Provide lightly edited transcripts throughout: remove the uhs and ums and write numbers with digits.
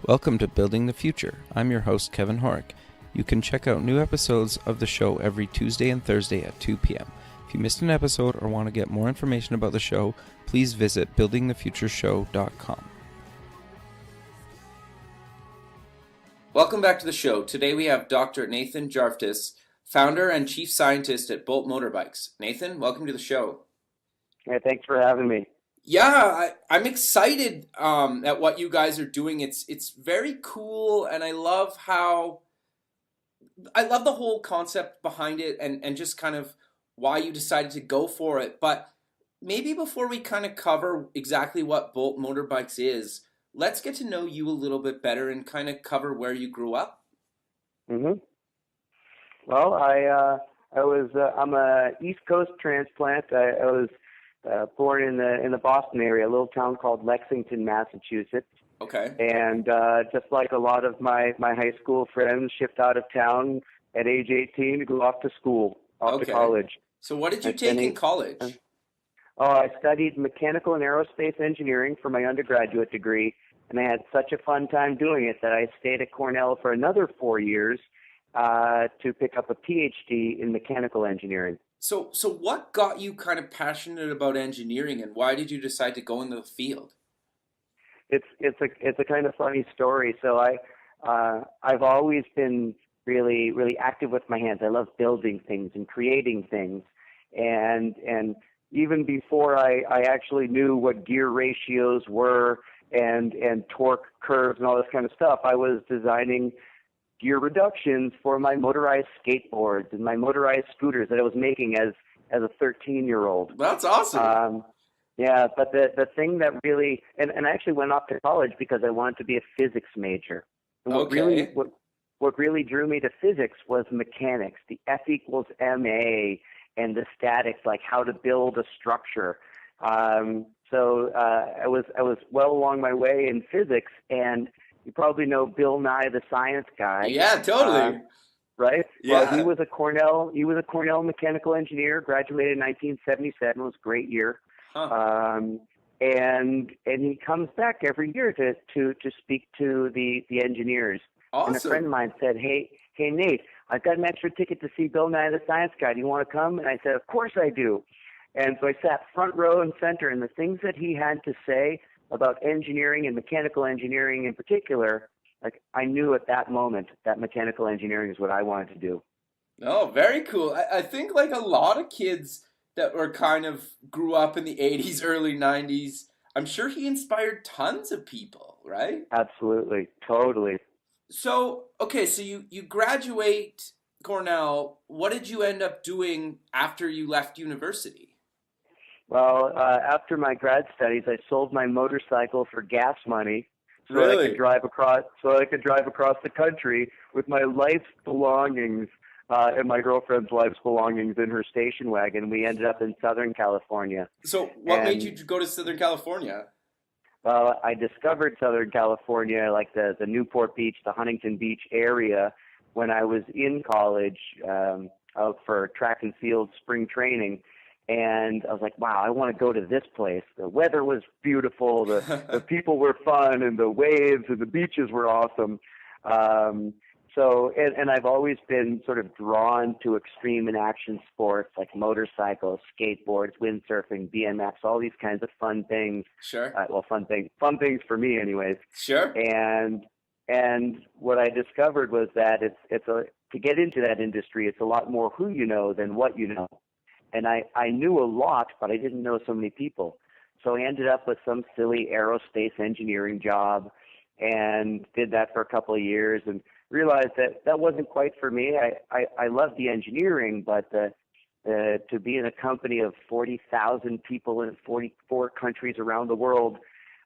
Welcome to Building the Future. I'm your host, Kevin Horick. You can check out new episodes of the show every Tuesday and Thursday at 2 p.m. If you missed an episode or want to get more information about the show, please visit buildingthefutureshow.com. Welcome back to the show. Today we have Dr. Nathan Jauvtis, founder and chief scientist at Bolt Motorbikes. Nathan, welcome to the show. Yeah, thanks for having me. Yeah, I'm excited at what you guys are doing. It's very cool, and I love the whole concept behind it and just kind of why you decided to go for it. But maybe before we kind of cover exactly what Bolt Motorbikes is, let's get to know you a little bit better and kind of cover where you grew up. Mm-hmm. Well, I'm a East Coast transplant. I was born in the Boston area, a little town called Lexington, Massachusetts. Okay. And just like a lot of my high school friends, shipped out of town at age 18 to go off to school, to college. So what did you take in college? I studied mechanical and aerospace engineering for my undergraduate degree, and I had such a fun time doing it that I stayed at Cornell for another 4 years to pick up a PhD in mechanical engineering. So what got you kind of passionate about engineering, and why did you decide to go into the field? It's a kind of funny story. So I've always been really active with my hands. I love building things and creating things, and even before I actually knew what gear ratios were and torque curves and all this kind of stuff, I was designing gear reductions for my motorized skateboards and my motorized scooters that I was making as a 13-year-old. That's awesome. Yeah, but the thing that really, and I actually went off to college because I wanted to be a physics major. And what really drew me to physics was mechanics, the F equals ma, and the statics, like how to build a structure. So I was well along my way in physics, and you probably know Bill Nye, the science guy. Yeah, totally. Right? Yeah. Well, he was a Cornell mechanical engineer, graduated in 1977. It was a great year. Huh. And he comes back every year to speak to the engineers. Awesome. And a friend of mine said, Hey Nate, I've got an extra ticket to see Bill Nye, the science guy. Do you want to come? And I said, of course I do. And so I sat front row and center, and the things that he had to say about engineering and mechanical engineering in particular, like I knew at that moment that mechanical engineering is what I wanted to do. Oh, very cool. I think like a lot of kids that were kind of grew up in the 80s, early 90s, I'm sure he inspired tons of people, right? Absolutely. Totally. So, okay, so you graduate Cornell. What did you end up doing after you left university? Well, after my grad studies, I sold my motorcycle for gas money so Really? I could drive across the country with my life's belongings and my girlfriend's life's belongings in her station wagon. We ended up in Southern California. So what made you go to Southern California? Well, I discovered Southern California, like the Newport Beach, the Huntington Beach area, when I was in college out for track and field spring training. And I was like, wow, I want to go to this place. The weather was beautiful. The people were fun, and the waves and the beaches were awesome. So I've always been sort of drawn to extreme and action sports like motorcycles, skateboards, windsurfing, BMX, all these kinds of fun things. Sure. Fun things for me anyways. Sure. And what I discovered was that to get into that industry, it's a lot more who you know than what you know. And I knew a lot, but I didn't know so many people. So I ended up with some silly aerospace engineering job and did that for a couple of years and realized that wasn't quite for me. I loved the engineering, but to be in a company of 40,000 people in 44 countries around the world,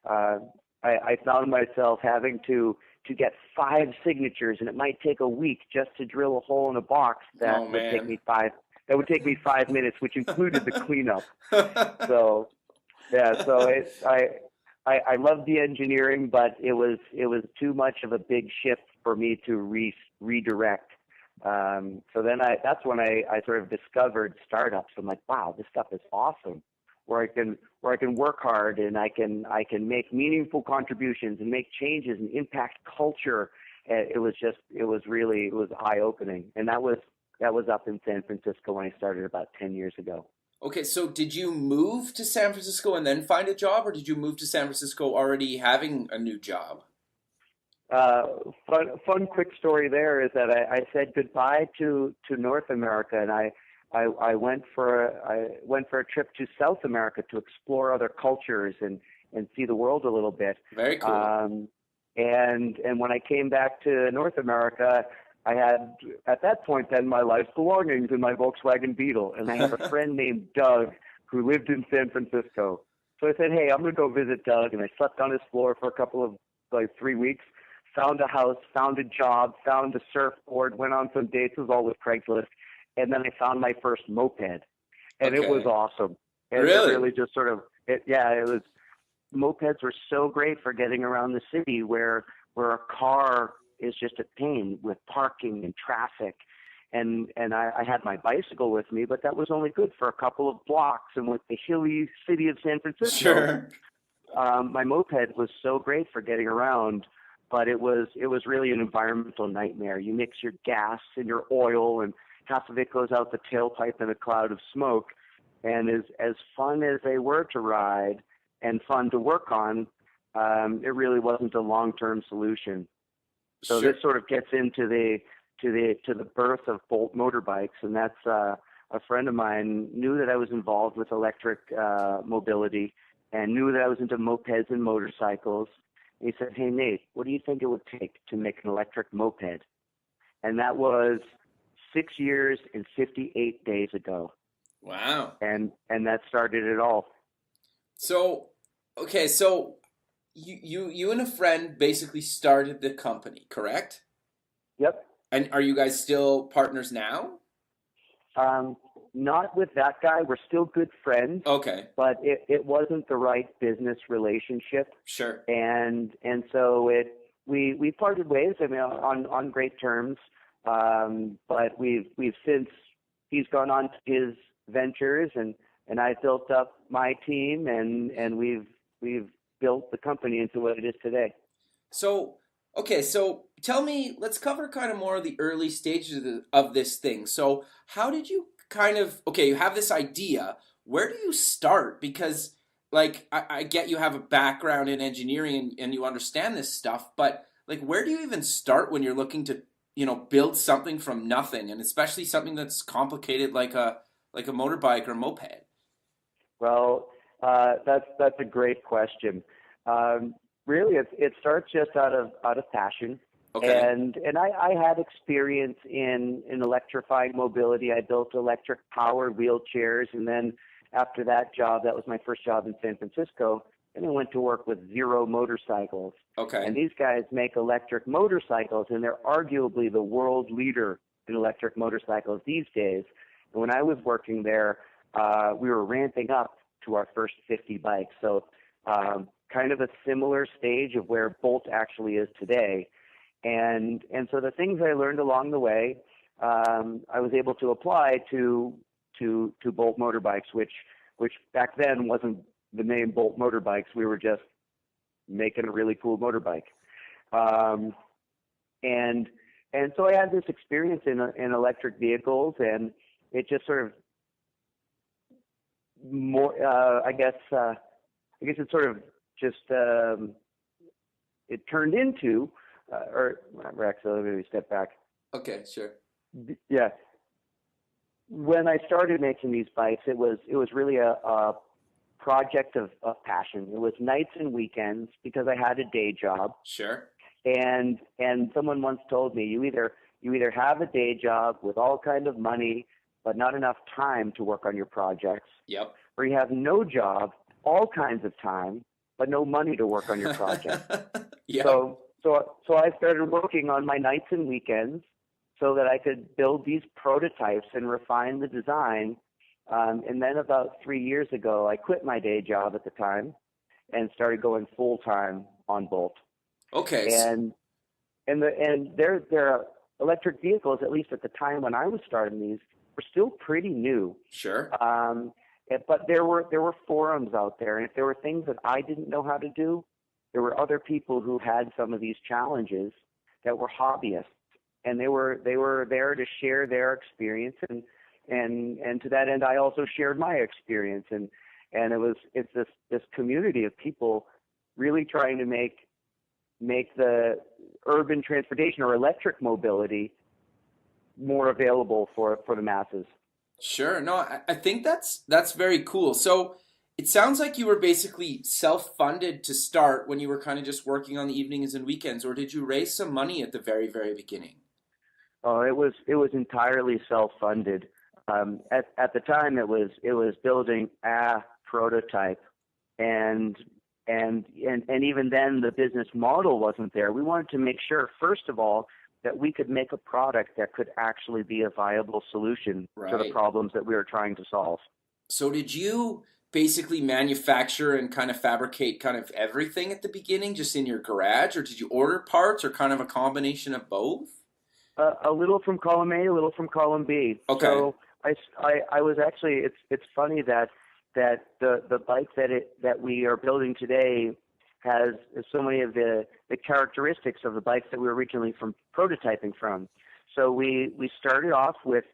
I found myself having to get 5 signatures, and it might take a week just to drill a hole in a box that would take me 5 minutes, which included the cleanup. So, yeah. So I love the engineering, but it was too much of a big shift for me to redirect. So then that's when I sort of discovered startups. I'm like, wow, this stuff is awesome. where I can work hard and I can make meaningful contributions and make changes and impact culture. It was eye opening, and that was up in San Francisco when I started about 10 years ago. Okay, so did you move to San Francisco and then find a job, or did you move to San Francisco already having a new job? Fun quick story there is that I said goodbye to North America, and I went for a trip to South America to explore other cultures and see the world a little bit. Very cool. And when I came back to North America, I had at that point then my life's belongings in my Volkswagen Beetle, and I had a friend named Doug who lived in San Francisco. So I said, hey, I'm going to go visit Doug, and I slept on his floor for a couple of 3 weeks. Found a house, found a job, found a surfboard, went on some dates. It was all with Craigslist. And then I found my first moped. And Okay. It was awesome. And Really? It really just sort of, it was, mopeds were so great for getting around the city where a car is just a pain with parking and traffic. And I had my bicycle with me, but that was only good for a couple of blocks. And with the hilly city of San Francisco, Sure. my moped was so great for getting around. But it was really an environmental nightmare. You mix your gas and your oil, and half of it goes out the tailpipe in a cloud of smoke. And as fun as they were to ride and fun to work on, it really wasn't a long-term solution. So Sure. this sort of gets into the birth of Bolt Motorbikes, and that's a friend of mine knew that I was involved with electric mobility and knew that I was into mopeds and motorcycles. He said, hey, Nate, what do you think it would take to make an electric moped? And that was 6 years and 58 days ago. Wow. And that started it all. So, okay, so you and a friend basically started the company, correct? Yep. And are you guys still partners now? Not with that guy. We're still good friends. Okay. But it wasn't the right business relationship. Sure. And so we parted ways, I mean, on great terms. But we've since he's gone on to his ventures, and I built up my team, and we've built the company into what it is today. So, okay, so tell me, let's cover kind of more of the early stages of this thing. So, how did you you have this idea. Where do you start? Because, I get you have a background in engineering and you understand this stuff, but, where do you even start when you're looking to, build something from nothing, and especially something that's complicated like a motorbike or moped? Well, that's a great question. Really, it starts just out of passion. Okay. And I had experience in electrifying mobility. I built electric powered wheelchairs, and then after that job, that was my first job in San Francisco, and I went to work with Zero Motorcycles. Okay. And these guys make electric motorcycles, and they're arguably the world leader in electric motorcycles these days. And when I was working there, we were ramping up to our first 50 bikes. So kind of a similar stage of where Bolt actually is today. And so the things I learned along the way, I was able to apply to Bolt Motorbikes, which back then wasn't the name Bolt Motorbikes. We were just making a really cool motorbike. And so I had this experience in electric vehicles, and it just sort of more, I guess it sort of just it turned into. Or Rex, let me step back. Okay, sure. Yeah. When I started making these bikes, it was really a project of passion. It was nights and weekends because I had a day job. Sure. And someone once told me, you either have a day job with all kind of money, but not enough time to work on your projects. Yep. Or you have no job, all kinds of time, but no money to work on your project. Yep. So I started working on my nights and weekends so that I could build these prototypes and refine the design. And then about 3 years ago, I quit my day job at the time and started going full time on Bolt. Okay. And their electric vehicles, at least at the time when I was starting these, were still pretty new. Sure. But there were forums out there, and if there were things that I didn't know how to do, there were other people who had some of these challenges that were hobbyists, and they were there to share their experience, and to that end, I also shared my experience, and it's this community of people really trying to make the urban transportation or electric mobility more available for the masses. Sure. No, I think that's very cool. So it sounds like you were basically self-funded to start when you were kind of just working on the evenings and weekends, or did you raise some money at the very, very beginning? Oh, it was entirely self-funded. At the time, it was building a prototype, and and even then, the business model wasn't there. We wanted to make sure, first of all, that we could make a product that could actually be a viable solution to the Right. problems that we were trying to solve. So did you basically manufacture and kind of fabricate kind of everything at the beginning just in your garage, or did you order parts, or kind of a combination of both? A little from column A, a little from column B. Okay. So I was actually, it's funny that the bike that we are building today has so many of the characteristics of the bikes that we were originally from prototyping from. So we started off with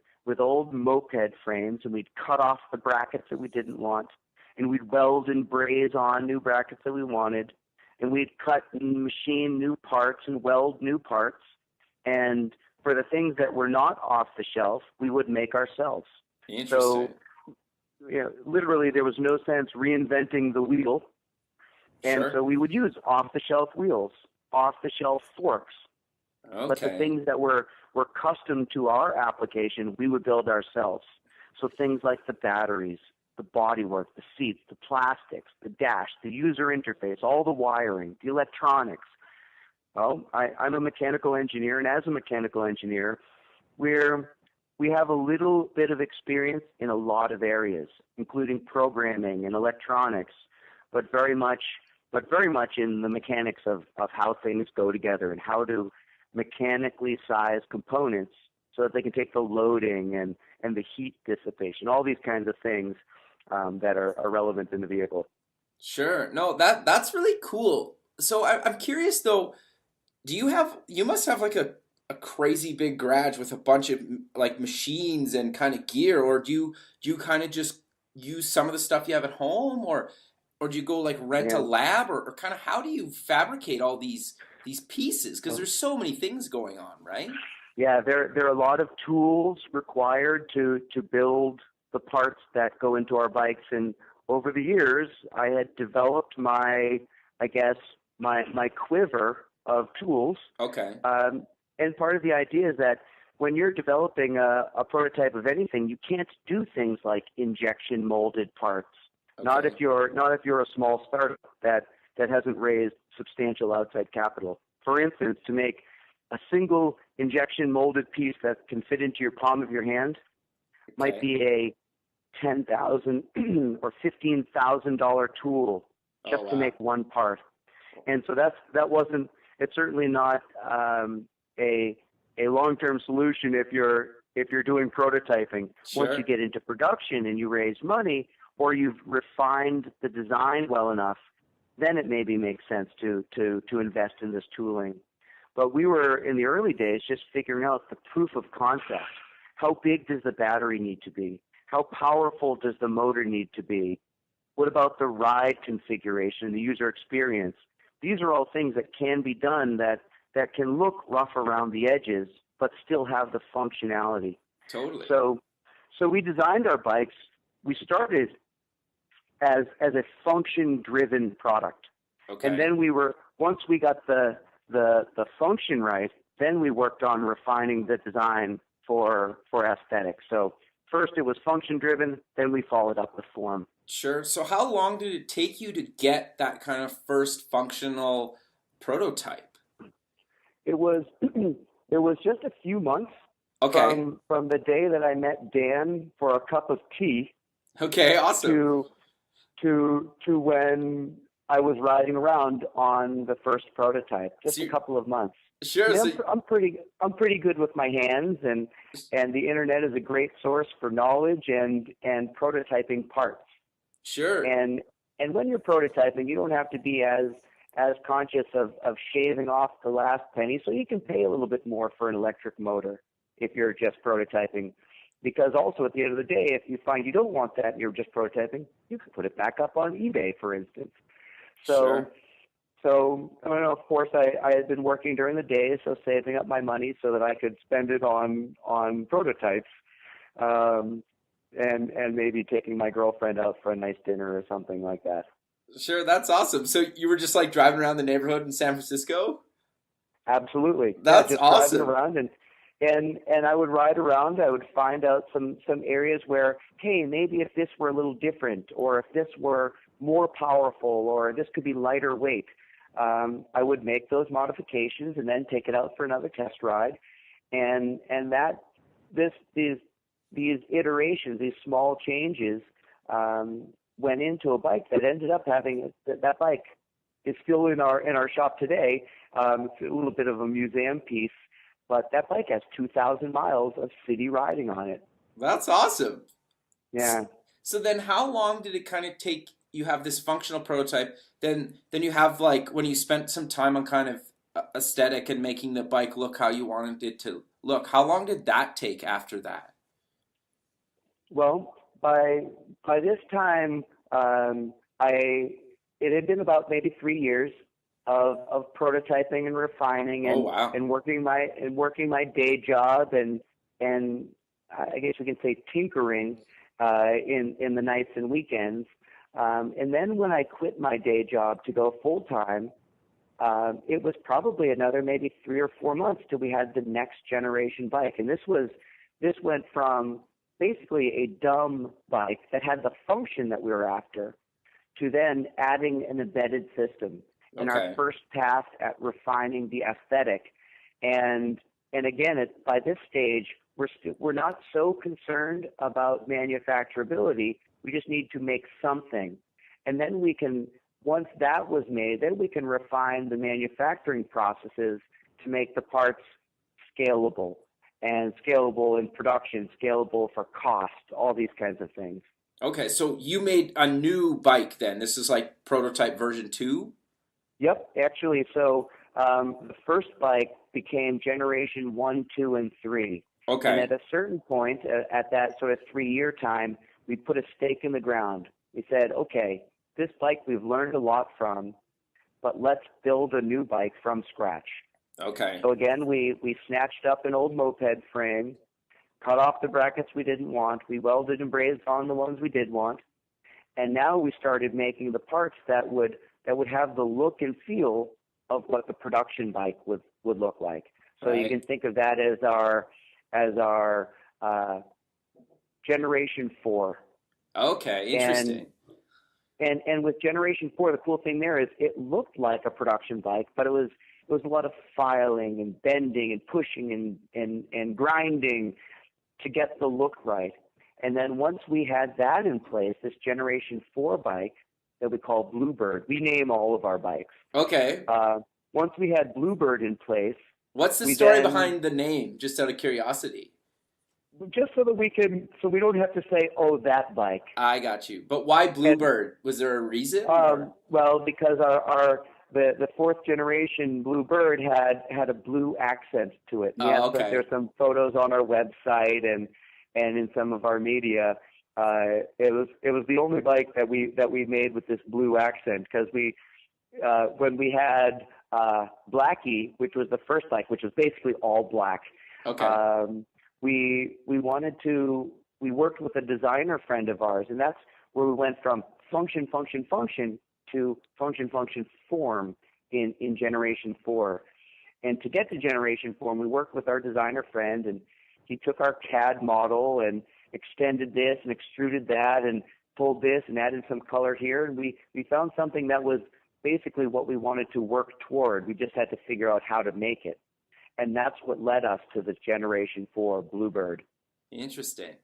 old moped frames, and we'd cut off the brackets that we didn't want, and we'd weld and braze on new brackets that we wanted, and we'd cut and machine new parts and weld new parts. And for the things that were not off the shelf, we would make ourselves. So, Interesting. literally, there was no sense reinventing the wheel. And Sure. so we would use off-the-shelf wheels, off-the-shelf forks. But the Okay. things that were custom to our application, we would build ourselves. So things like the batteries, the bodywork, the seats, the plastics, the dash, the user interface, all the wiring, the electronics. Well, I'm a mechanical engineer, and as a mechanical engineer, we have a little bit of experience in a lot of areas, including programming and electronics, but very much in the mechanics of how things go together and how to mechanically size components so that they can take the loading and the heat dissipation, all these kinds of things that are relevant in the vehicle. Sure. No, that's really cool. So I'm curious though, you must have like a crazy big garage with a bunch of like machines and kind of gear, or do you kind of just use some of the stuff you have at home, or do you go like rent a Yeah. lab, or kind of how do you fabricate all these pieces? Because there's so many things going on, right? Yeah, there are a lot of tools required to build the parts that go into our bikes, and over the years, I had developed I guess, my quiver of tools. Okay. And part of the idea is that when you're developing a prototype of anything, you can't do things like injection molded parts. Okay. Not if you're a small startup that hasn't raised substantial outside capital. For instance, to make a single injection molded piece that can fit into your palm of your hand might Okay. be a $10,000 or $15,000 tool Oh just to wow. make one part. And so that wasn't, it's certainly not a long-term solution if you're doing prototyping. Once you Sure. get into production and you raise money, or you've refined the design well enough, then it maybe makes sense to invest in this tooling. But we were in the early days just figuring out the proof of concept. How big does the battery need to be? How powerful does the motor need to be? What about the ride configuration, the user experience? These are all things that can be done that can look rough around the edges, but still have the functionality. Totally. So we designed our bikes. We started as a function-driven product, and Okay. then once we got the function right, then we worked on refining the design for aesthetics. So first it was function-driven, then we followed up with form. Sure. So how long did it take you to get that kind of first functional prototype? It was it was just a few months Okay. from the day that I met Dan for a cup of tea Okay, awesome. to when I was riding around on the first prototype. Just So a couple of months. Sure. Yeah, So I'm pretty good with my hands, and the internet is a great source for knowledge and prototyping parts. sure. And when you're prototyping, you don't have to be as conscious of shaving off the last penny, so you can pay a little bit more for an electric motor if you're just prototyping. Because also at the end of the day, if you find you don't want that and you're just prototyping, you can put it back up on eBay, for instance. So Sure. I don't know, of course, I had been working during the day, so saving up my money so that I could spend it on prototypes, um, and maybe taking my girlfriend out for a nice dinner or something like that. Sure. That's awesome. So you were just like driving around the neighborhood in San Francisco? Absolutely, yeah, That's just driving awesome. around and I would ride around. I would find out some areas where, hey, maybe if this were a little different, or if this were more powerful, or this could be lighter weight. I would make those modifications and then take it out for another test ride, and that this these iterations, these small changes, went into a bike that ended up having that bike is still in our shop today. It's a little bit of a museum piece, but that bike has 2,000 miles of city riding on it. That's awesome. Yeah. So then how long did it kind of take you have this functional prototype, then you have like when you spent some time on kind of aesthetic and making the bike look how you wanted it to look. How long did that take after that? Well, by this time, I it had been about maybe 3 years of prototyping and refining Oh wow. and working my day job and I guess we can say tinkering in the nights and weekends. And then when I quit my day job to go full time, it was probably another maybe 3 or 4 months till we had the next generation bike. And this went from basically a dumb bike that had the function that we were after to then adding an embedded system in our Okay. first pass at refining the aesthetic. And again, by this stage, we're not so concerned about manufacturability. We just need to make something, and then we can. Once that was made, then we can refine the manufacturing processes to make the parts scalable and scalable in production, scalable for cost, all these kinds of things. Okay, so you made a new bike then. This is like prototype version 2? Yep, actually, so the first bike became generation 1, 2, and 3. And Okay. at a certain point, at that sort of 3 year time, we put a stake in the ground. We said, okay, this bike we've learned a lot from, but let's build a new bike from scratch. Okay. So again, we snatched up an old moped frame, cut off the brackets we didn't want, we welded and brazed on the ones we did want, and now we started making the parts that would have the look and feel of what the production bike would look like. So you can Right. think of that as our generation 4. Okay, And interesting. with generation 4, the cool thing there is it looked like a production bike, but it was a lot of filing and bending and pushing and grinding to get the look right. And then once we had that in place, this generation 4 bike that we call Bluebird, we name all of our bikes. Okay. Once we had Bluebird in place, What's the we story then behind the name, just out of curiosity? just so that we don't have to say, oh, that bike. I got you. But why And Bluebird? Was there a reason or? well, because the fourth generation Bluebird had a blue accent to it. And yes, Oh, but okay. there's some photos on our website and in some of our media. It was the only bike that we made with this blue accent because when we had Blackie, which was the first bike, which was basically all black. Okay. We worked with a designer friend of ours, and that's where we went from function to function form in generation 4. And to get to generation 4, we worked with our designer friend, and he took our CAD model and extended this and extruded that and pulled this and added some color here, and we found something that was basically what we wanted to work toward. We just had to figure out how to make it. And that's what led us to the Generation 4 Bluebird. Interesting.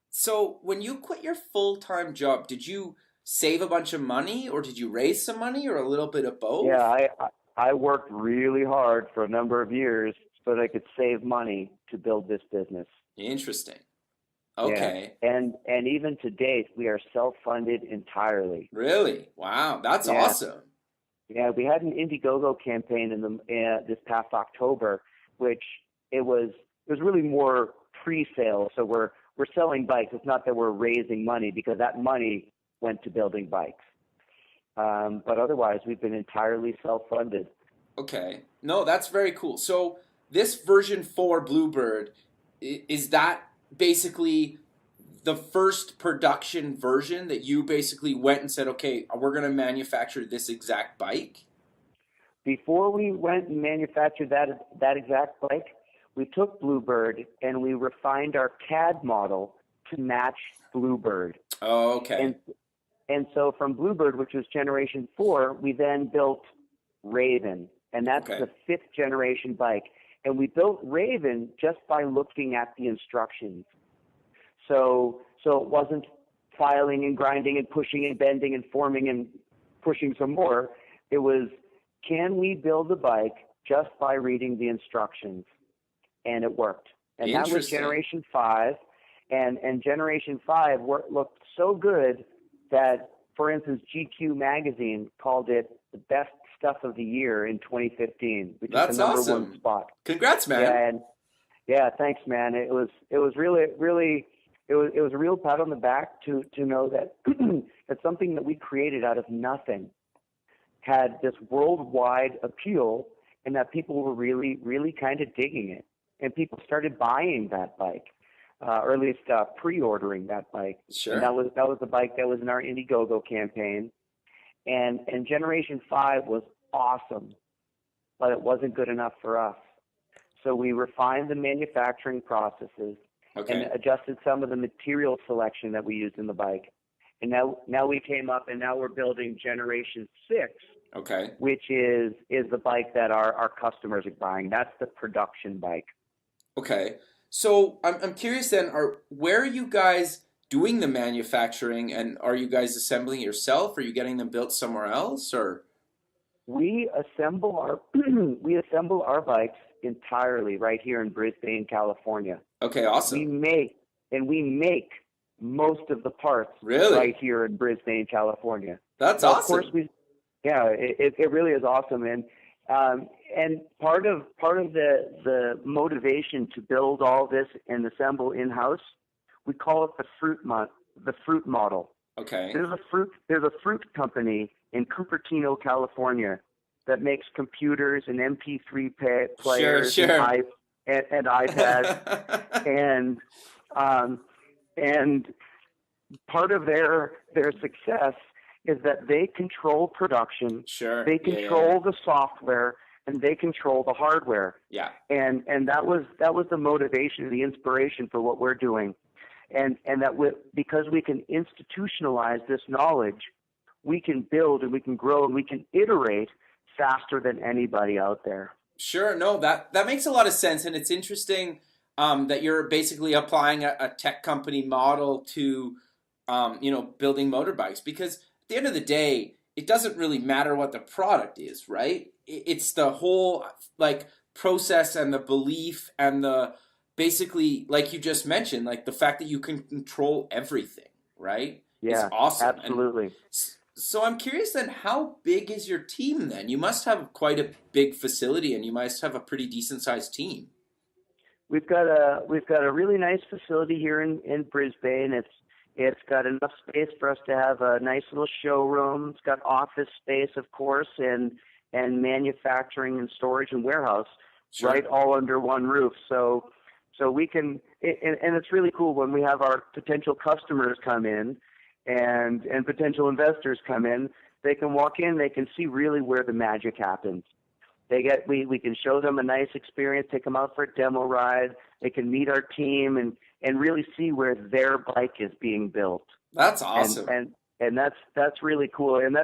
So when you quit your full-time job, did you save a bunch of money or did you raise some money or a little bit of Yeah, both? I worked really hard for a number of years so that I could save money to build this business. Interesting. Yeah. Okay. And even to date, we are self-funded entirely. Really? Wow. That's Yeah. awesome. Yeah, we had an Indiegogo campaign in this past October, which it was really more pre-sale. So we're selling bikes. It's not that we're raising money, because that money went to building bikes. But otherwise, we've been entirely self-funded. Okay. No, that's very cool. So this version 4 Bluebird, is that basically the first production version that you basically went and said, okay, we're going to manufacture this exact bike? Before we went and manufactured that exact bike, we took Bluebird and we refined our CAD model to match Bluebird. Oh, okay. And so from Bluebird, which was generation 4, we then built Raven, and that's Okay. the 5th generation bike. And we built Raven just by looking at the instructions. So it wasn't filing and grinding and pushing and bending and forming and pushing some more. It was, can we build a bike just by reading the instructions? And it worked. And that was Interesting. generation 5. And generation 5 looked so good that, for instance, GQ magazine called it the best stuff of the year in 2015, which That's is the number awesome. one spot. Congrats, man. Yeah, and yeah, thanks, man. It was really it was a real pat on the back to know that that something that we created out of nothing had this worldwide appeal, and that people were really kind of digging it, and people started buying that bike, or at least pre-ordering that bike. Sure. And that was the bike that was in our Indiegogo campaign, and Generation 5 was awesome, but it wasn't good enough for us. So we refined the manufacturing processes Okay. and adjusted some of the material selection that we used in the bike. And now we came up, and now we're building Generation 6, Okay. which is the bike that our customers are buying. That's the production bike. Okay. So I'm curious then, where are you guys doing the manufacturing, and are you guys assembling it yourself? Are you getting them built somewhere else, or? We assemble our bikes entirely right here in Brisbane, California. Okay, awesome. We make most of the parts Really? right here in Brisbane, California. That's Now, awesome. of course, it really is awesome, and part of the motivation to build all this and assemble in-house, we call it the fruit model. Okay. There's a fruit company in Cupertino, California, that makes computers and MP3 players Sure. and iPads, and part of their success is that they control production, Sure. they Yeah. control the software, and they control the hardware. Yeah. And that was the motivation, the inspiration for what we're doing, and that because we can institutionalize this knowledge, we can build and we can grow and we can iterate faster than anybody out there. Sure. No, that makes a lot of sense, and it's interesting that you're basically applying a tech company model to building motorbikes, because at the end of the day, it doesn't really matter what the product is, right? It's the whole process and the belief and the basically, like you just mentioned, like the fact that you can control everything, right? Yeah, Is awesome. absolutely. So I'm curious then, how big is your team then? You must have quite a big facility, and you must have a pretty decent sized team. We've got a really nice facility here in Brisbane. It's got enough space for us to have a nice little showroom. It's got office space, of course, and manufacturing and storage and warehouse, Sure. right all under one roof. So we can, and it's really cool when we have our potential customers come in and potential investors come in. They can walk in, they can see really where the magic happens. We can show them a nice experience, take them out for a demo ride. They can meet our team and really see where their bike is being built. That's awesome. And that's really cool. And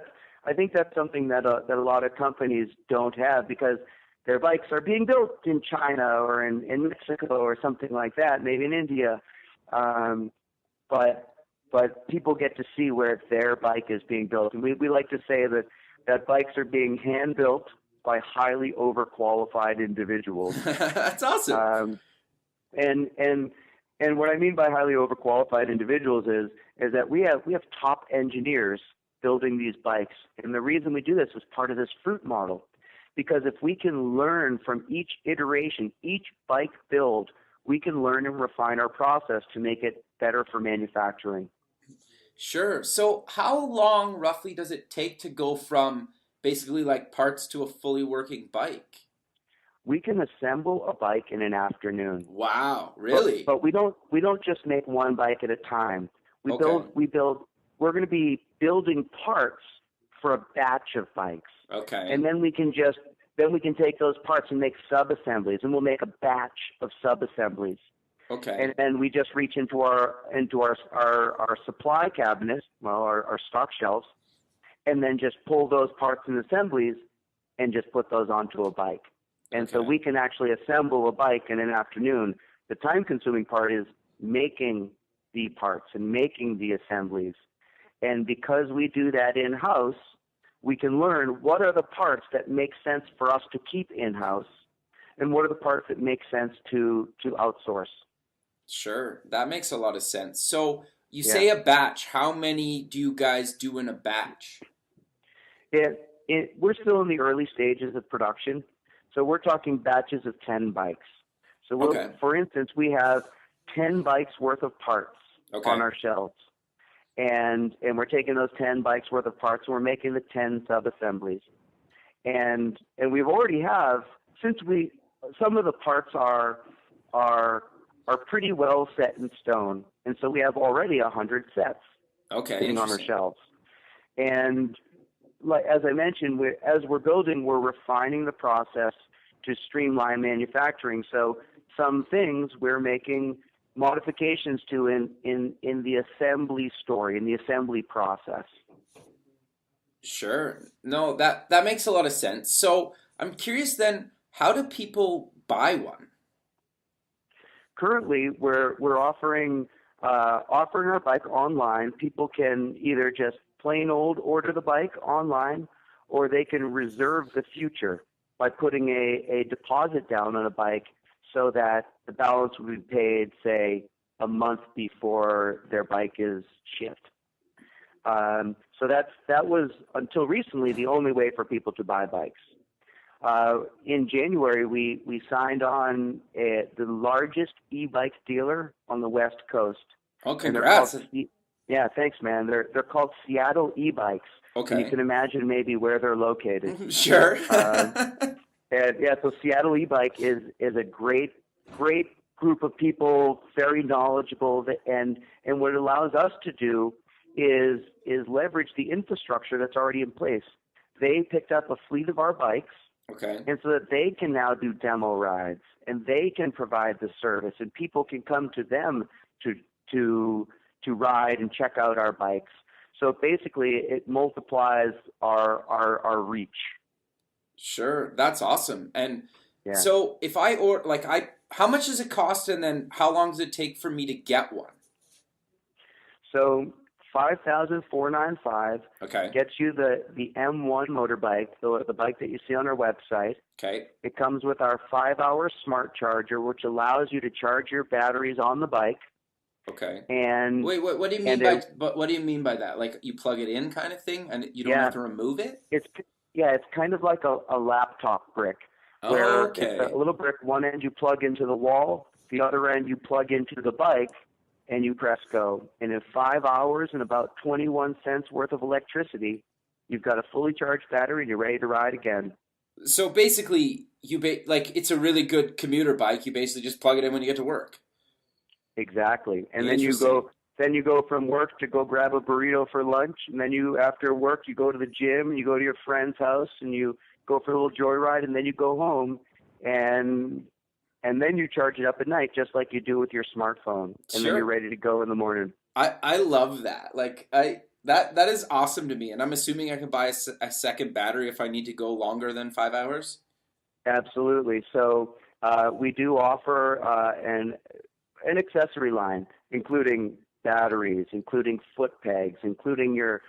I think that's something that a lot of companies don't have, because their bikes are being built in China or in Mexico or something like that, maybe in India. But people get to see where their bike is being built. And we like to say that bikes are being hand built by highly overqualified individuals. That's awesome. And what I mean by highly overqualified individuals is that we have top engineers building these bikes, and the reason we do this is part of this fruit model, because if we can learn from each iteration, each bike build, we can learn and refine our process to make it better for manufacturing. Sure. So how long roughly does it take to go from basically like parts to a fully working bike? We can assemble a bike in an afternoon. Wow, But really? we don't just make one bike at a time. Okay. We're going to be building parts for a batch of bikes. Okay. And then we can take those parts and make sub-assemblies, and we'll make a batch of sub-assemblies. Okay. And then we just reach into our supply cabinet, well, our stock shelves, and then just pull those parts and assemblies and just put those onto a bike. And so we can actually assemble a bike in an afternoon. The time-consuming part is making the parts and making the assemblies. And because we do that in-house, we can learn what are the parts that make sense for us to keep in-house and what are the parts that make sense to outsource. Sure. That makes a lot of sense. So you Yeah. say a batch. How many do you guys do in a batch? We're still in the early stages of production, so we're talking batches of 10 bikes. So, Okay. for instance, we have 10 bikes worth of parts on our shelves, and we're taking those 10 bikes worth of parts and we're making the 10 sub-assemblies. And we've already have, some of the parts are pretty well set in stone, and so we have already 100 sets sitting on our shelves. And like as I mentioned, as we're building, we're refining the process to streamline manufacturing. So some things we're making modifications to in the assembly story, in the assembly process. Sure. No, that makes a lot of sense. So I'm curious then, how do people buy one? Currently, we're offering our bike online. People can either just plain old order the bike online, or they can reserve the future by putting a deposit down on a bike so that the balance will be paid, say, a month before their bike is shipped. So that was, until recently, the only way for people to buy bikes. In January, we signed on the largest e-bike dealer on the West Coast. Oh, congrats. Yeah, thanks, man. They're called Seattle e-bikes. Okay. And you can imagine maybe where they're located. Sure. And yeah, so Seattle e-bike is a great group of people, very knowledgeable, and what it allows us to do is leverage the infrastructure that's already in place. They picked up a fleet of our bikes. Okay. And so that they can now do demo rides and they can provide the service, and people can come to them to ride and check out our bikes. So basically, it multiplies our reach. Sure, that's awesome. And Yeah. so if how much does it cost, and then how long does it take for me to get one? So $5,495 Okay. gets you the M1 motorbike, the bike that you see on our website. Okay. It comes with our 5-hour smart charger, which allows you to charge your batteries on the bike. Okay. And wait, what do you mean what do you mean by that? Like you plug it in kind of thing, and you don't have to remove it? It's kind of like a laptop brick, where it's a little brick. One end you plug into the wall, the other end you plug into the bike, and you press go. And in 5 hours and about 21 cents worth of electricity, you've got a fully charged battery and you're ready to ride again. So basically, it's a really good commuter bike. You basically just plug it in when you get to work. Exactly. And then you go from work to go grab a burrito for lunch, and then after work you go to the gym, and you go to your friend's house and you go for a little joyride, and then you go home and then you charge it up at night just like you do with your smartphone, and then you're ready to go in the morning. I love that. That is awesome to me, and I'm assuming I can buy a second battery if I need to go longer than 5 hours. Absolutely. So we do offer an accessory line, including batteries, including foot pegs, including your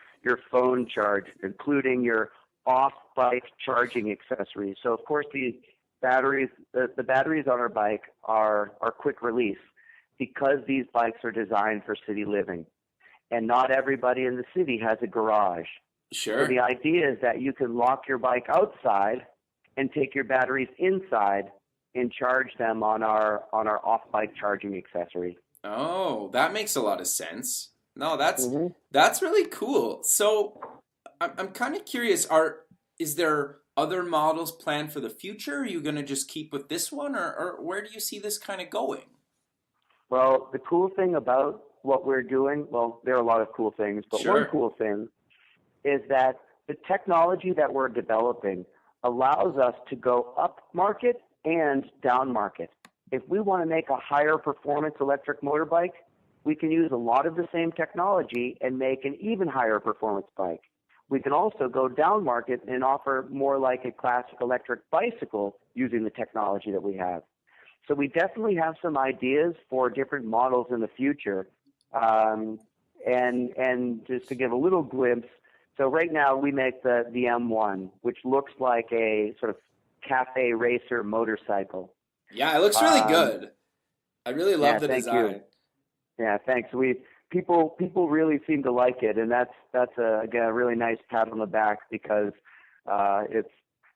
phone charger, including your off-bike charging accessories. So of course the batteries on our bike are quick release because these bikes are designed for city living. And not everybody in the city has a garage. So Sure. the idea is that you can lock your bike outside and take your batteries inside and charge them on our off-bike charging accessory. Oh, that makes a lot of sense. No, Hmm. that's really cool. So I'm kind of curious, is there other models planned for the future? Are you going to just keep with this one, or where do you see this kind of going? Well, the cool thing about what we're doing, well, there are a lot of cool things, but one Sure. cool thing is that the technology that we're developing allows us to go up market and down market. If we want to make a higher performance electric motorbike, we can use a lot of the same technology and make an even higher performance bike. We can also go down market and offer more like a classic electric bicycle using the technology that we have. So we definitely have some ideas for different models in the future. Um, and just to give a little glimpse, so right now we make the M1, which looks like a sort of cafe racer motorcycle. Yeah, it looks really Um, good. I really love yeah, the thank you. design. Yeah, thanks. People really seem to like it, and that's again a really nice pat on the back because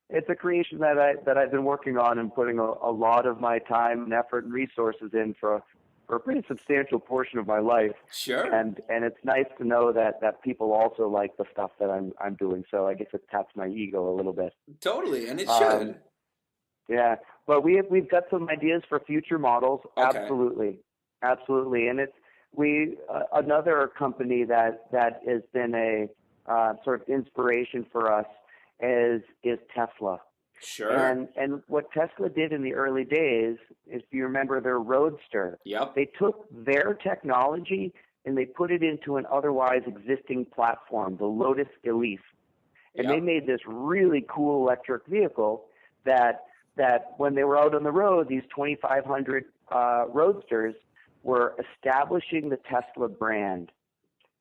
it's a creation that I've been working on and putting a lot of my time and effort and resources in for a pretty substantial portion of my life, Sure. and it's nice to know that people also like the stuff that I'm doing. So I guess it taps my ego a little bit. Totally, and it Um, should. yeah, but we've got some ideas for future models. Okay. Absolutely, absolutely, and it's we another company that has been a sort of inspiration for us is Tesla. Sure. And what Tesla did in the early days, if you remember their Roadster, Yep. they took their technology and they put it into an otherwise existing platform, the Lotus Elise, and they Yep. made this really cool electric vehicle that when they were out on the road, these 2,500 Roadsters were establishing the Tesla brand,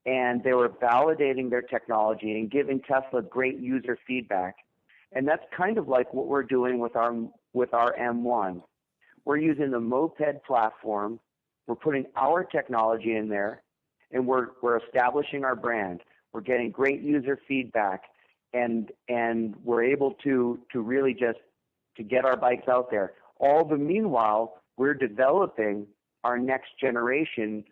and they were validating their technology and giving Tesla great user feedback. And that's kind of like what we're doing with our M1. We're using the moped platform. We're putting our technology in there, and we're establishing our brand. We're getting great user feedback, and we're able to really just to get our bikes out there. All the meanwhile, we're developing our next generation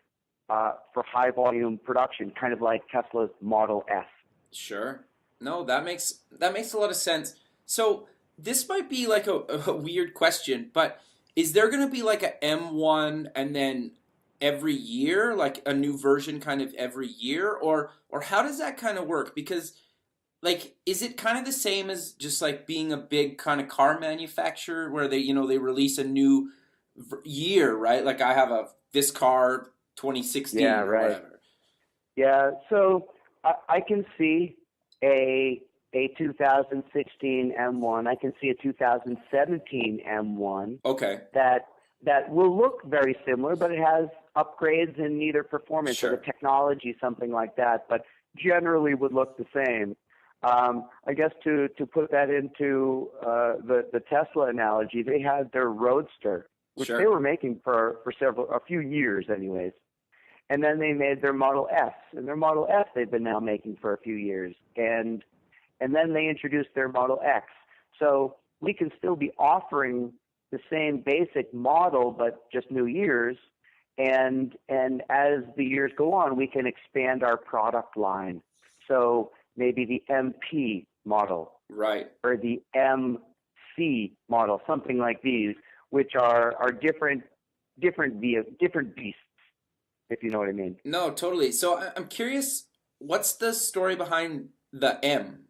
for high volume production, kind of like Tesla's Model S. Sure. No, that makes a lot of sense. So this might be like a weird question, but is there going to be like a M1 and then every year, like a new version kind of every year, or how does that kind of work? Because like is it kind of the same as just like being a big kind of car manufacturer where they release a new year, right? Like I have a this car Yeah, 2016 or right. whatever. Yeah, so I can see a 2016 M1. I can see a 2017 M1 Okay. that will look very similar, but it has upgrades in either performance or the Sure. technology, something like that. But generally would look the same. I guess to put that into the Tesla analogy, they had their Roadster, which they Sure. were making for a few years, anyways. And then they made their Model S, and their Model S they've been now making for a few years, and then they introduced their Model X. So we can still be offering the same basic model, but just new years. And as the years go on, we can expand our product line. So maybe the MP model Right. or the MC model, something like these, which are different beasts, if you know what I mean. No, totally. So I'm curious, what's the story behind the M?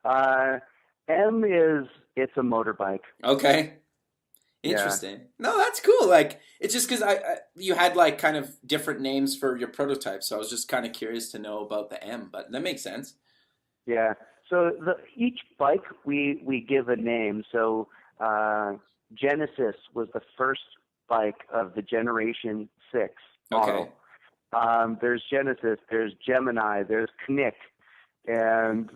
Uh, M is it's a motorbike. Okay, Yeah. interesting. No, that's cool. Like, it's just because you had like kind of different names for your prototype, so I was just kind of curious to know about the M, but that makes sense. Yeah. So each bike we give a name. So Genesis was the first bike of the Generation 6 Okay. model. There's Genesis, there's Gemini, there's Knick, And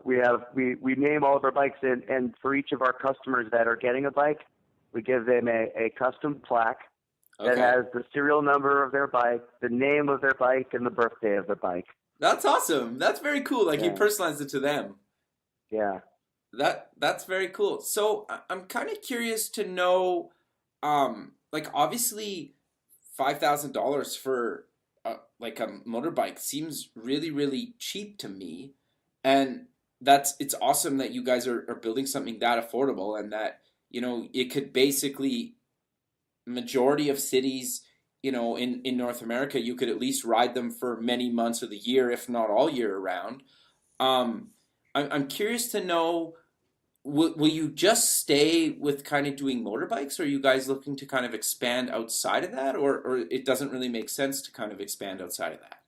we name all of our bikes, and for each of our customers that are getting a bike, we give them a custom plaque that has the serial number of their bike, the name of their bike, and the birthday of the bike. That's awesome. That's very cool. Like you Yeah. personalized it to them. Yeah. That's very cool. So I'm kind of curious to know, like obviously $5,000 for like a motorbike seems really, really cheap to me. And it's awesome that you guys are building something that affordable and that, it could basically majority of cities, in North America, you could at least ride them for many months of the year, if not all year around. Um, I'm curious to know, will you just stay with kind of doing motorbikes, or are you guys looking to kind of expand outside of that, or it doesn't really make sense to kind of expand outside of that?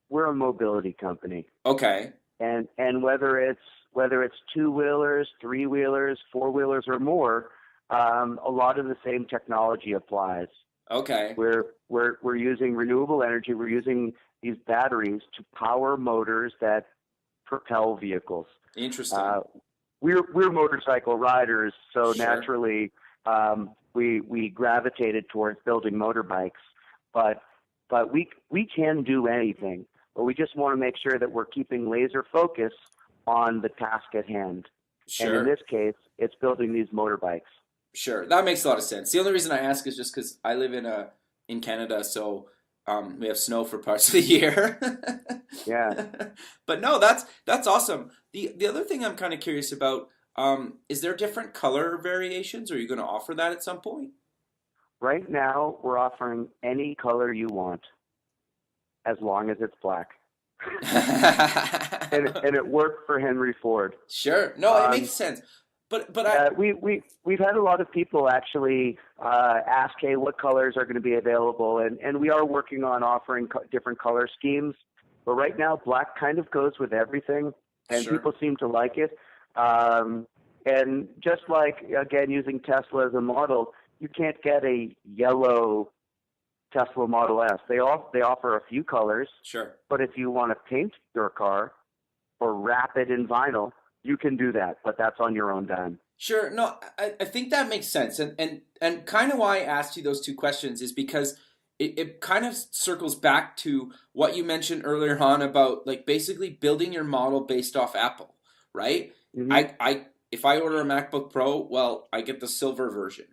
We're a mobility company, Okay. and whether it's two-wheelers, three-wheelers, four-wheelers, or more, a lot of the same technology applies. Okay. We're using renewable energy. We're using these batteries to power motors that propel vehicles. Interesting. We're motorcycle riders, so Sure. naturally we gravitated towards building motorbikes. But we can do anything. But we just want to make sure that we're keeping laser focus on the task at hand. And in Sure. this case, it's building these motorbikes. Sure. That makes a lot of sense. The only reason I ask is just because I live in Canada, so we have snow for parts of the year. Yeah. But no, that's awesome. The other thing I'm kind of curious about, is there different color variations? Are you going to offer that at some point? Right now, we're offering any color you want, as long as it's black. And it worked for Henry Ford. Sure. No, it makes Um, sense. But we've had a lot of people actually ask, hey, what colors are going to be available, and we are working on offering different color schemes. But right now, black kind of goes with everything, and Sure. people seem to like it. And just like, again, using Tesla as a model, you can't get a yellow Tesla Model S. They offer a few colors, Sure. but if you want to paint your car or wrap it in vinyl, you can do that, but that's on your own dime. Sure. No, I think that makes sense. And kind of why I asked you those two questions is because it kind of circles back to what you mentioned earlier on about like basically building your model based off Apple, right? Hmm. If I order a MacBook Pro, well, I get the silver version,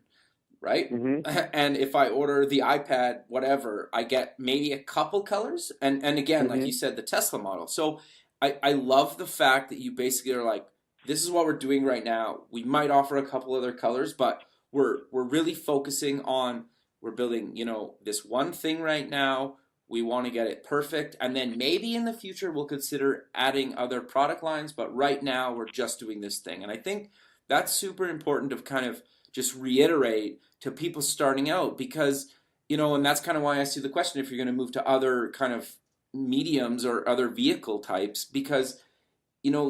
right? Hmm. And if I order the iPad, whatever, I get maybe a couple colors. And again, like Hmm. you said, the Tesla model. So I love the fact that you basically are like, this is what we're doing right now. We might offer a couple other colors, but we're really focusing on we're building, this one thing right now. We want to get it perfect, and then maybe in the future we'll consider adding other product lines, but right now we're just doing this thing. And I think that's super important to kind of just reiterate to people starting out because, and that's kind of why I see the question if you're going to move to other kind of mediums or other vehicle types because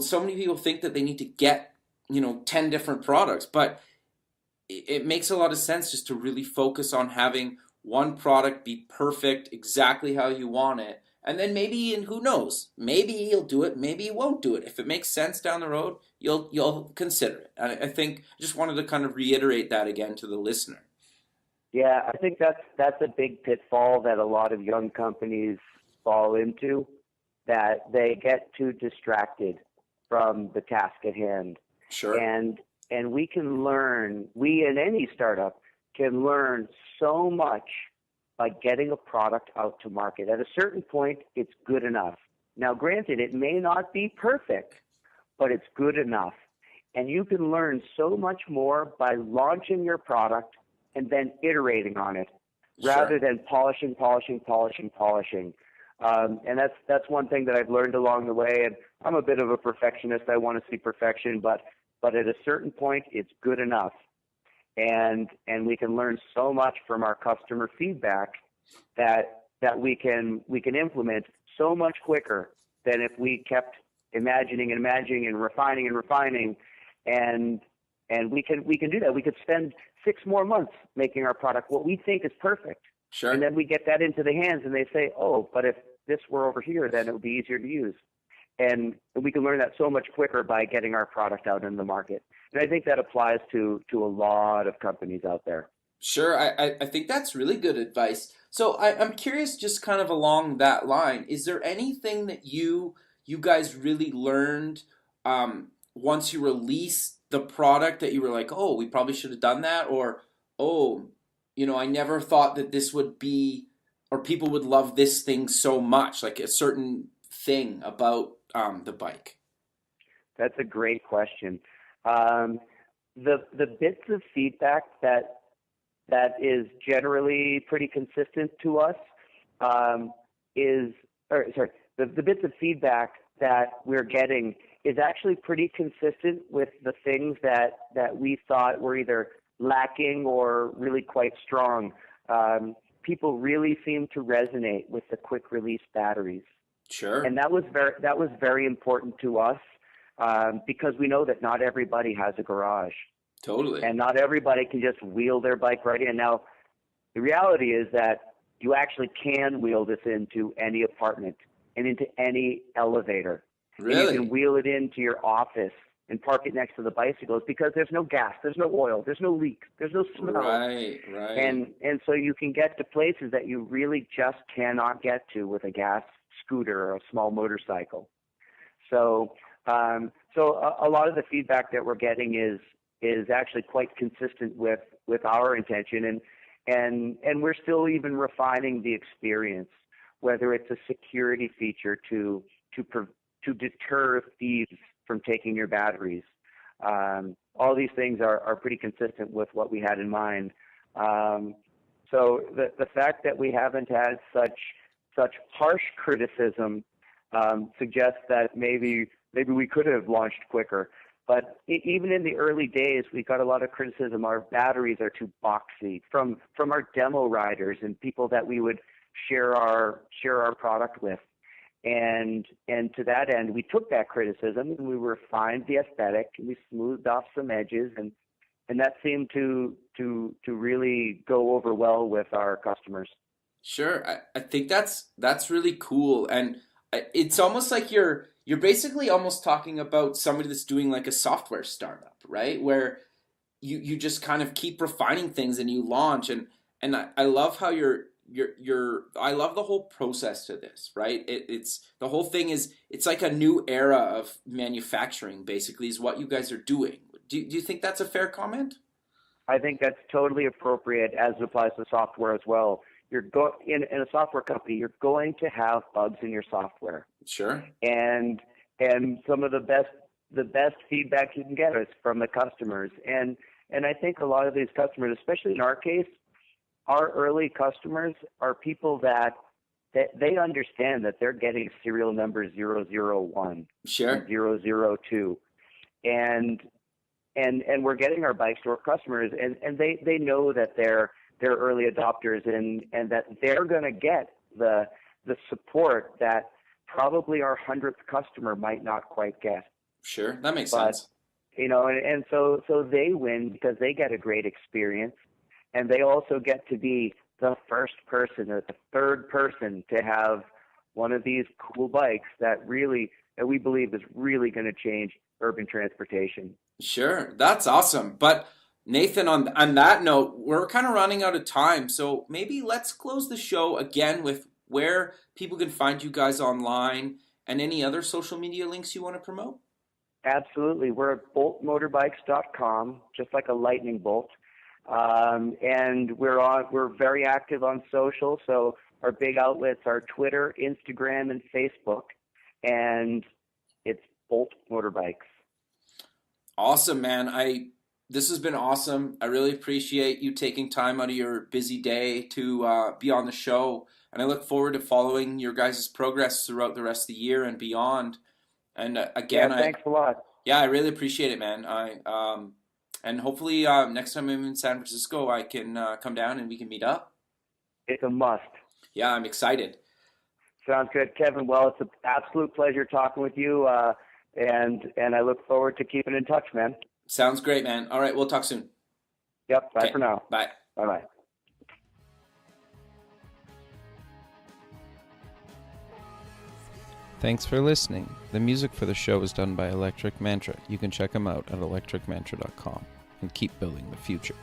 so many people think that they need to get 10 different products, but it makes a lot of sense just to really focus on having one product be perfect exactly how you want it, and then maybe, and who knows, maybe you'll do it, maybe you won't do it. If it makes sense down the road, you'll consider it. And I think I just wanted to kind of reiterate that again to the listener. Yeah, I think that's a big pitfall that a lot of young companies fall into, that they get too distracted from the task at hand. Sure. And we in any startup can learn so much by getting a product out to market. At a certain point, it's good enough. Now, granted, it may not be perfect, but it's good enough. And you can learn so much more by launching your product and then iterating on it rather than polishing. And that's one thing that I've learned along the way. And I'm a bit of a perfectionist. I want to see perfection, but at a certain point, it's good enough. And we can learn so much from our customer feedback that we can implement so much quicker than if we kept imagining and refining. And we can do that. We could spend 6 more months making our product what we think is perfect. Sure. And then we get that into the hands and they say, oh, but if this were over here, then it would be easier to use. and we can learn that so much quicker by getting our product out in the market. And I think that applies to a lot of companies out there. Sure, I think that's really good advice. So I'm curious, just kind of along that line, is there anything that you guys really learned once you released the product that you were like, oh, we probably should have done that, or oh, I never thought that this would be, or people would love this thing so much, like a certain thing about the bike? That's a great question. The bits of feedback that is generally pretty consistent to us the bits of feedback that we're getting is actually pretty consistent with the things that we thought were either lacking or really quite strong. People really seem to resonate with the quick release batteries. Sure. And that was very important to us because we know that not everybody has a garage. Totally. And not everybody can just wheel their bike right in. Now, the reality is that you actually can wheel this into any apartment and into any elevator. Really? And you can wheel it into your office and park it next to the bicycles because there's no gas, there's no oil, there's no leaks, there's no smell. Right. And so you can get to places that you really just cannot get to with a gas scooter or a small motorcycle. So a lot of the feedback that we're getting is actually quite consistent with our intention, and we're still even refining the experience, whether it's a security feature to deter thieves from taking your batteries. All these things are pretty consistent with what we had in mind. So the fact that we haven't had such harsh criticism suggests that maybe we could have launched quicker. But even in the early days, we got a lot of criticism. Our batteries are too boxy from our demo riders and people that we would share our product with. And to that end, we took that criticism and we refined the aesthetic and we smoothed off some edges, and that seemed to really go over well with our customers. Sure. I think that's really cool, and it's almost like you're basically almost talking about somebody that's doing like a software startup, right? Where you just kind of keep refining things and you launch, and I love how I love the whole process to this, right? It's the whole thing is, it's like a new era of manufacturing, basically, is what you guys are doing. Do you think that's a fair comment? I think that's totally appropriate as it applies to software as well. In a software company, you're going to have bugs in your software. Sure. And some of the best feedback you can get is from the customers. And I think a lot of these customers, especially in our case, our early customers are people that they understand that they're getting serial number 001, sure, 002, and we're getting our bike store customers, and they know that they're early adopters, and that they're going to get the support that probably our 100th customer might not quite get. Sure, that makes sense. And so they win because they get a great experience. And they also get to be the first person or the third person to have one of these cool bikes that we believe is really going to change urban transportation. Sure, that's awesome. But Nathan, on that note, we're kind of running out of time. So maybe let's close the show again with where people can find you guys online and any other social media links you want to promote. Absolutely. We're at boltmotorbikes.com, just like a lightning bolt. And we're very active on social, so our big outlets are Twitter, Instagram, and Facebook, and it's Bolt Motorbikes. Awesome, man. This has been awesome. I really appreciate you taking time out of your busy day to be on the show, and I look forward to following your guys' progress throughout the rest of the year and beyond. And again, thanks a lot. Yeah, I really appreciate it, man. And hopefully next time I'm in San Francisco, I can come down and we can meet up. It's a must. Yeah, I'm excited. Sounds good, Kevin. Well, it's an absolute pleasure talking with you, and I look forward to keeping in touch, man. Sounds great, man. All right, we'll talk soon. Yep, bye for now. Bye. Bye-bye. Thanks for listening. The music for the show is done by Electric Mantra. You can check them out at electricmantra.com and keep building the future.